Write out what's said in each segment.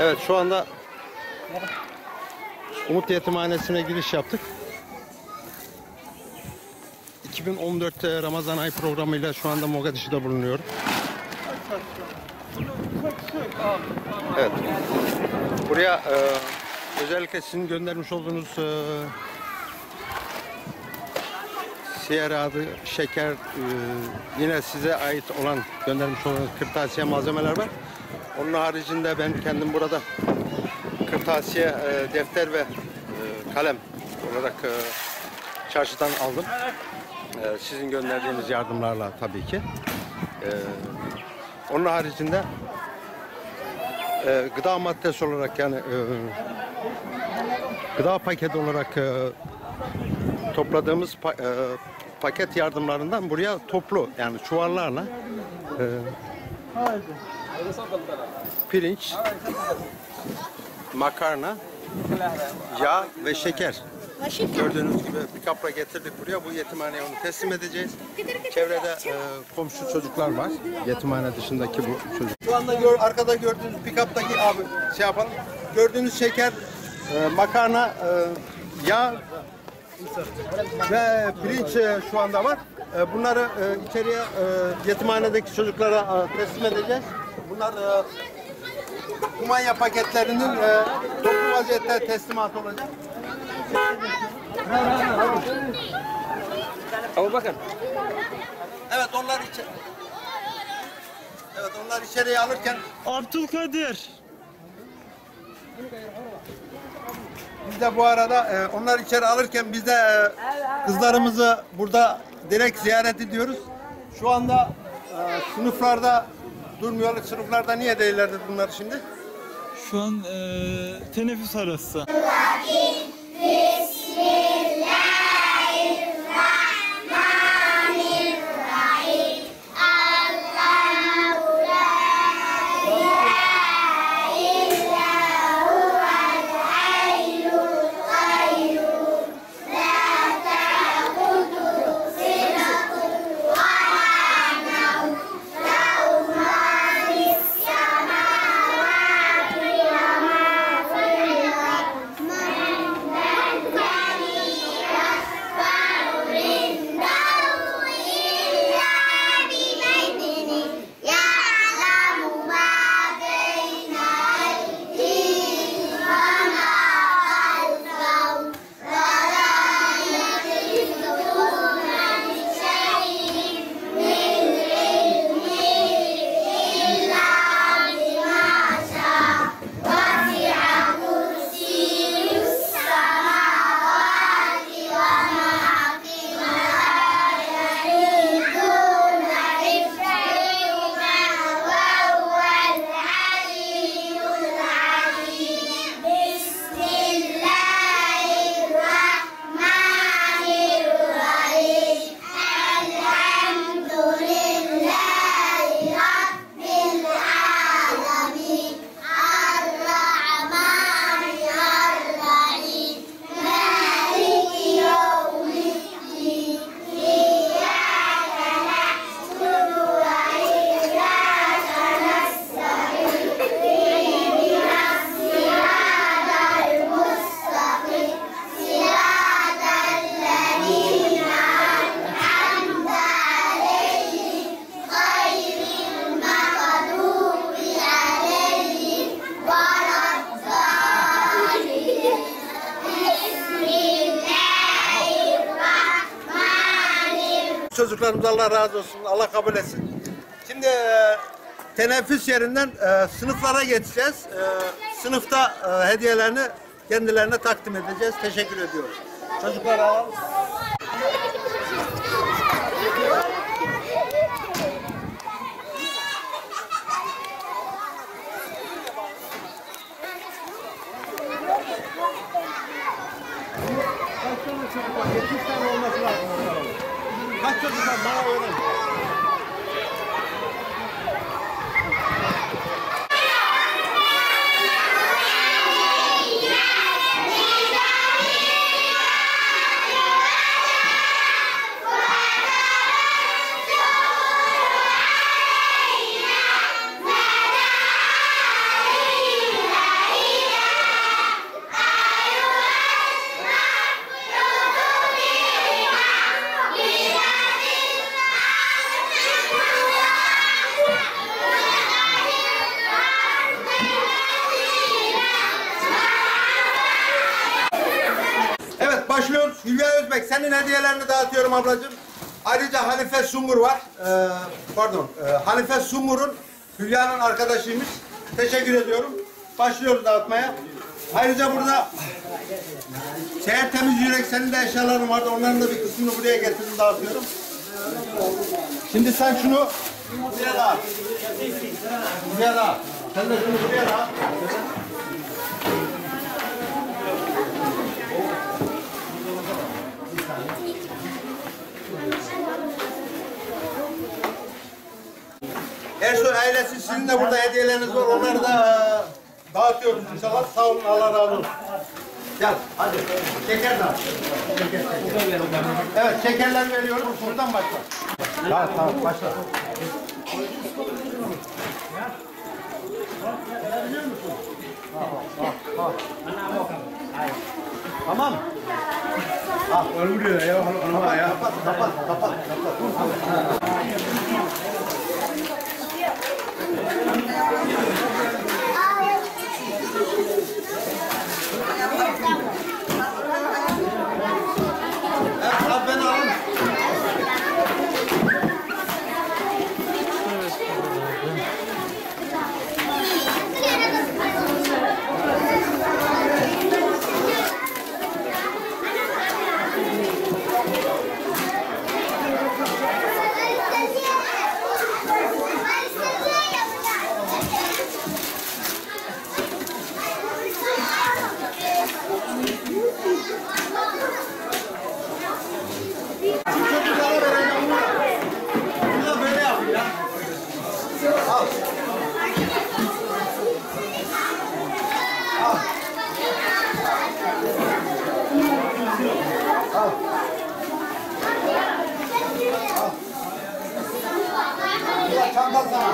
Evet, şu anda Umut Yetimhanesi'ne giriş yaptık. 2014 Ramazan ayı programıyla şu anda Mogadishu'da bulunuyorum. Evet. Buraya özellikle sizin göndermiş olduğunuz siyer adı, şeker, yine size ait olan göndermiş olduğunuz kırtasiye malzemeler var. Onun haricinde ben kendim burada kırtasiye, defter ve kalem olarak çarşıdan aldım. Sizin gönderdiğiniz yardımlarla tabii ki. Onun haricinde gıda maddesi olarak, yani gıda paketi olarak topladığımız paket yardımlarından buraya toplu, yani çuvallarla pirinç, makarna, yağ ve şeker. Gördüğünüz gibi bir kapla getirdik buraya. Bu yetimhaneye onu teslim edeceğiz. Çevrede komşu çocuklar var. Yetimhane dışındaki bu çocuk. Şu anda arkada gördüğünüz pick-up'taki abi şey yapalım. Gördüğünüz şeker, makarna, yağ ve pirinç şu anda var. Bunları içeriye yetimhanedeki çocuklara teslim edeceğiz. Bunlar kumanya paketlerinin toplu vaziyette teslimatı olacak. Abu Bakar. Evet, onlar içeriye alırken Abdülkadir. biz de bu arada onlar içeri alırken biz de kızlarımızı burada direkt ziyaret ediyoruz. Şu anda sınıflarda durmuyorlar. Sınıflarda niye değillerdi bunlar şimdi? Şu an teneffüs arası. Çocuklarımız Allah razı olsun, Allah kabul etsin. Şimdi teneffüs yerinden sınıflara geçeceğiz. Sınıfta hediyelerini kendilerine takdim edeceğiz. Teşekkür ediyoruz. Çocukları alalım. Kaç çocuk var? Bana öğren. Özbek, senin hediyelerini dağıtıyorum ablacığım. Ayrıca Hanife Sungur var. Hanife Sungur'un Hülya'nın arkadaşıymış. Teşekkür ediyorum. Başlıyoruz dağıtmaya. Ayrıca burada Seher Temiz Yürek, senin de eşyaların vardı. Onların da bir kısmını buraya getirdim, dağıtıyorum. Şimdi sen şunu buraya dağıt. Buraya dağıt. Sen de şunu buraya dağıt. Ersoy ailesi, sizin de burada hediyeleriniz var. Onları da dağıtıyoruz inşallah. Sağ olun, Allah razı olsun. Gel, hadi. Şeker dağıt. Şeker. Evet, şekerler veriyoruz. Buradan başla. Tamam, başla. Tamam. Ölmüyor ya. Kapat. Evet, abi beni alın. Çantal sana.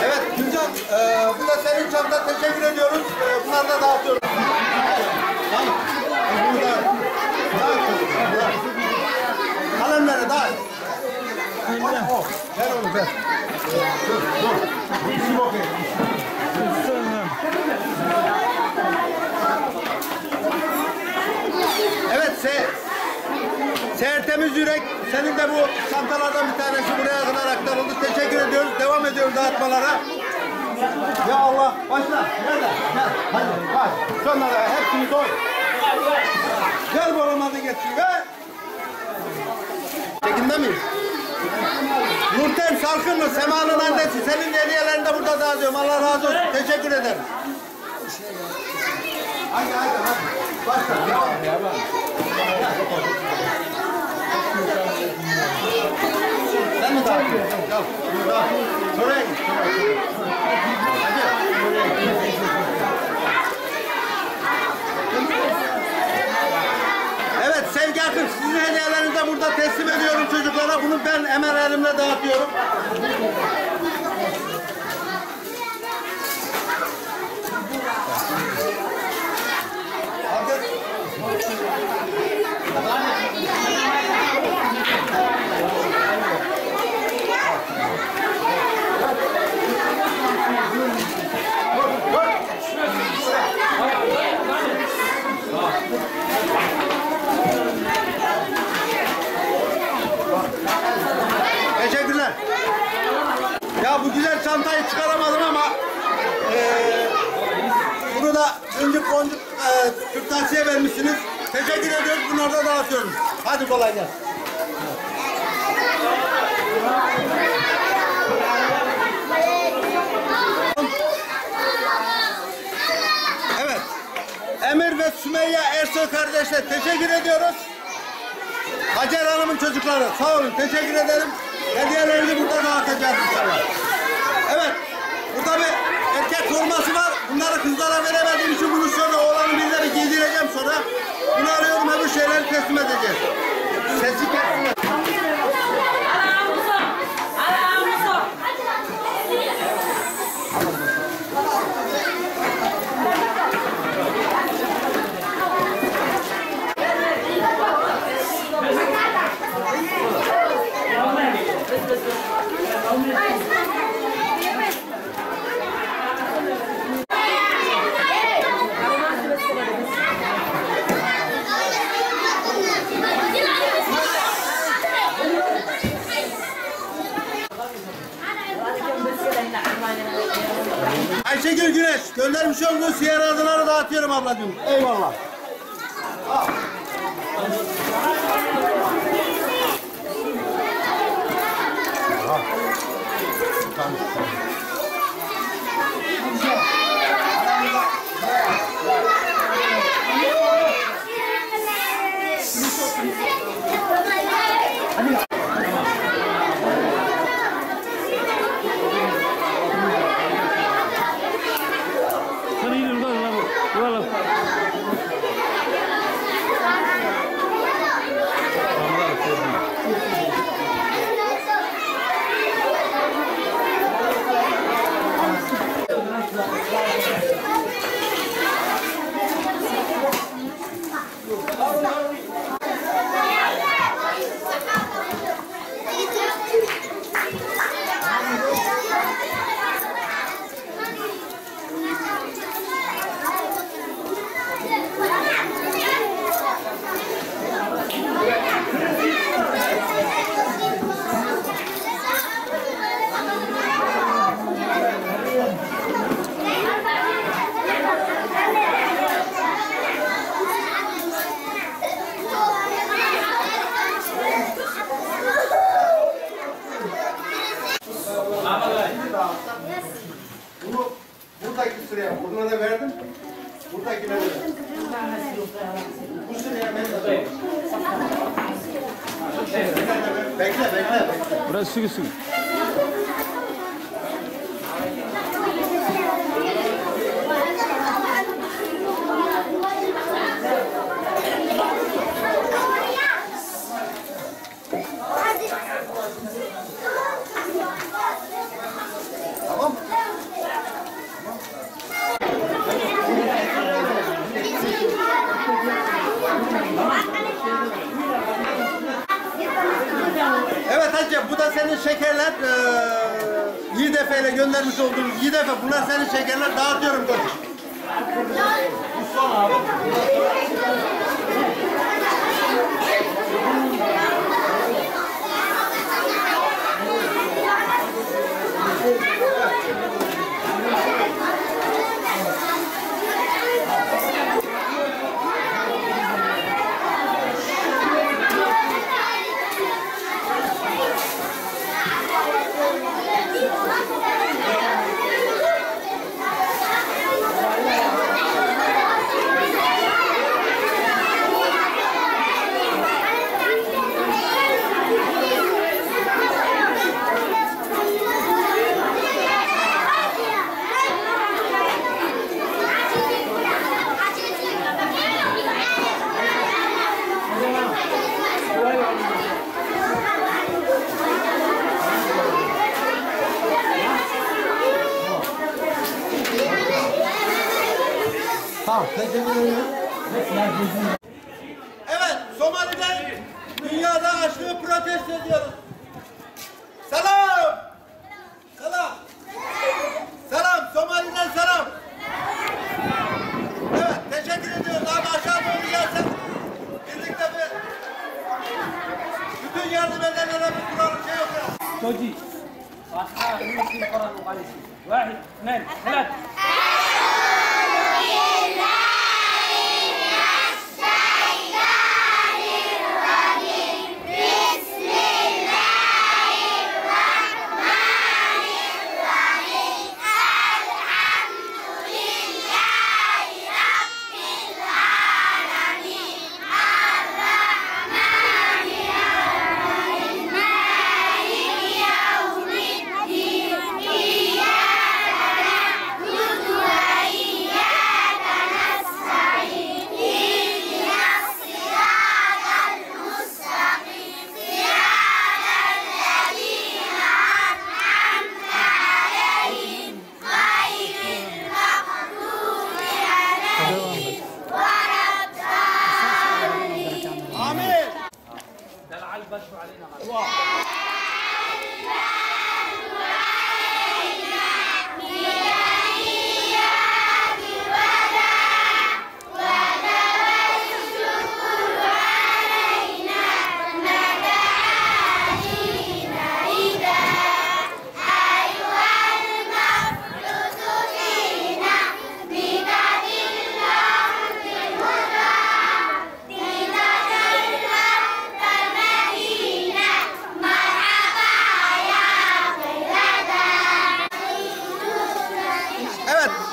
Evet Gülcan, bu da senin çanta, teşekkür ediyoruz. Bunları da dağıtıyoruz. Tamam. Kalemleri dağıt. Ver onu ver. Dur. İşim okey. Evet Seher Temiz Yürek, senin de bu çantalardan bir tanesi buraya kadar aktarıldı. Teşekkür ediyoruz. Devam ediyoruz dağıtmalara. Ya Allah, başla. Nerede? Gel. Hadi baş. Şunlara hepsini doy. Gel boramadı geçsin. Ver. Çekimde miyiz? Nurten Salkınlı, Sema'nın annesi. Senin hediyelerini de burada dağıtıyorum. Allah razı olsun. Teşekkür ederim. Hadi. Başla. Sen mi dağıtıyorsun? Gel. Şuraya git. Evet Sevgi Akın, sizin hediyelerinizi de burada teslim ediyorum çocuklara. Bunu ben hemen elimle dağıtıyorum. Teşekkürler. Ya bu güzel çantayı çıkaramadım ama bunu da incik boncuk kırtasiye vermişsiniz. Teşekkür ediyoruz. Bunları da dağıtıyoruz. Hadi kolay gelsin. Evet. Emir ve Sümeyye Ersoy kardeşler, teşekkür ediyoruz. Hacer Hanım'ın çocukları, sağ olun, teşekkür ederim. Hediyelerini burada dağıtacağız inşallah. Evet, burada bir erkek forması var. Bunları kızlara veremediğim için bunu şöyle oğlanın birileri giydireceğim sonra. Bunu arıyorum, öbür şeyleri teslim edeceğiz. Sesi kesme. Ayşegül Güneş, göndermiş olduğu siyer adıları dağıtıyorum ablacığım. Eyvallah. Bunu buradaki sıraya, buna da verdim. Buradakine de verdim. Bu sıraya ben de verdim. Bekle. Burası sürüsün. Tamam. Evet hacı, bu da senin şekerler. Yiğidefe ile göndermiş olduğumuz Yiğidefe. Bunlar senin şekerler. Dağıtıyorum koç. Son abi. Evet, Somali'den dünyada açlığı protesto ediyoruz. Selam! Selam! Selam, Somali'den selam! Evet, teşekkür ediyoruz. Abi aşağı doğru gelsen birlikte bütün yardım edenlere bir kuralım şey yok ya. توجيه واصحاب المسلم قرأ مقالسين واحد اثنين ثلاثة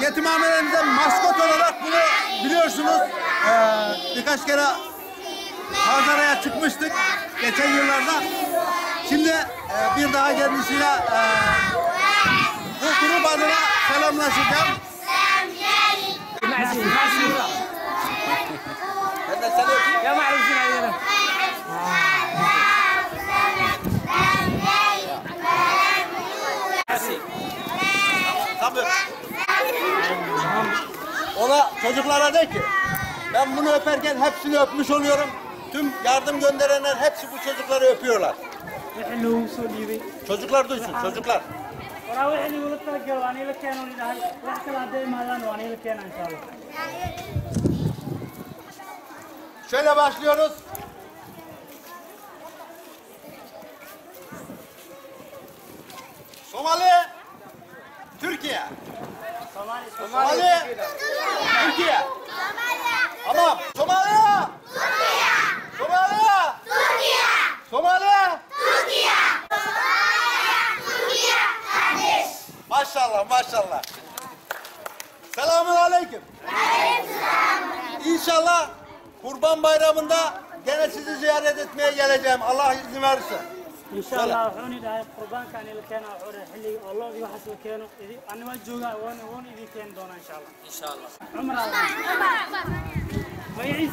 yetimhanelerimizde maskot olarak bunu biliyorsunuz. Birkaç kere manzaraya çıkmıştık geçen yıllarda. Şimdi bir daha kendisiyle bu grup adına selamlaşacağım. Ben de seni öpeyim. يا معروفين علينا Tabii. Ona çocuklara de ki ben bunu öperken hepsini öpmüş oluyorum. Tüm yardım gönderenler hepsi bu çocukları öpüyorlar. يحلو سوليبي Çocuklar duysun, çocuklar. وراوي اللي ولدت الجو أنا اللي كانوا اللي هاي واحد كلا دايما هذا وأنا اللي كان إن شاء الله Şöyle başlıyoruz. Somali, Türkiye. Somali, Türkiye. Tamam. Somaliya. Somaliya. Somaliya. Maşallah, maşallah. Selamun aleyküm. İnşallah Kurban Bayramı'nda gene sizi ziyaret etmeye geleceğim. Allah izin verirse. إن شاء الله وحوني ده قربان كان اللي كان أحور حلي والله ذي وحش اللي كانوا أنا ما جوجا وأنا ذي كان دونا إن شاء الله إن شاء الله عمر ويعيز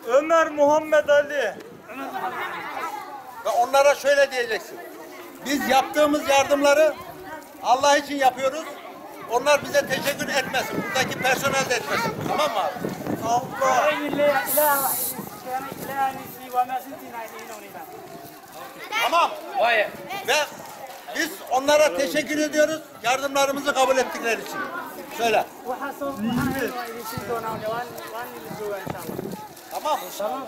Ömer Muhammed Ali. Ve onlara şöyle diyeceksin. Biz yaptığımız yardımları Allah için yapıyoruz. Onlar bize teşekkür etmesin. Buradaki personel de etmesin. Tamam mı abi? Allah. لا كان لا نسي وما سنتي نايدين ونينا Tamam. Ve biz onlara teşekkür ediyoruz. Yardımlarımızı kabul ettikleri için. Söyle. وحصل وحنا يدين دونا وان اللي جوا إن شاء الله Tamam. تمام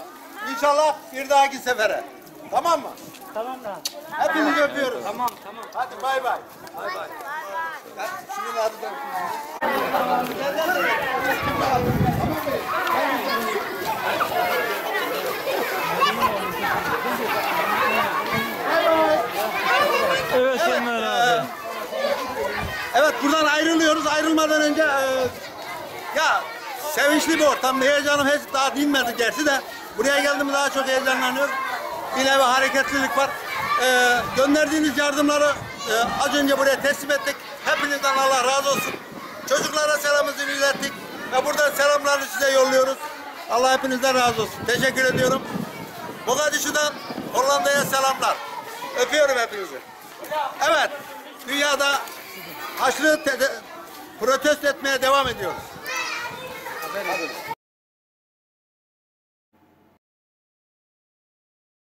İnşallah bir dahaki sefere. Tamam mı? تمام ده Hepinizi öpüyoruz. تمام تمام Hadi bay bay. Bay bay. Şunun adı da Evet Ömer abi. Evet buradan ayrılıyoruz. Ayrılmadan önce ya sevinçli bir ortam. Heyecanım hiç daha dinmedi gerçi de. Buraya geldiğimde daha çok heyecanlanıyorum. Bir nevi hareketlilik var. Gönderdiğiniz yardımları az önce buraya teslim ettik. Hepinizden Allah razı olsun. Çocuklara selamımızı ilettik. Ve buradan selamlarını size yolluyoruz. Allah hepinizden razı olsun. Teşekkür ediyorum. Mogadishu'dan Hollanda'ya selamlar. Öpüyorum hepinizi. Evet, dünyada aşırı protesto etmeye devam ediyoruz.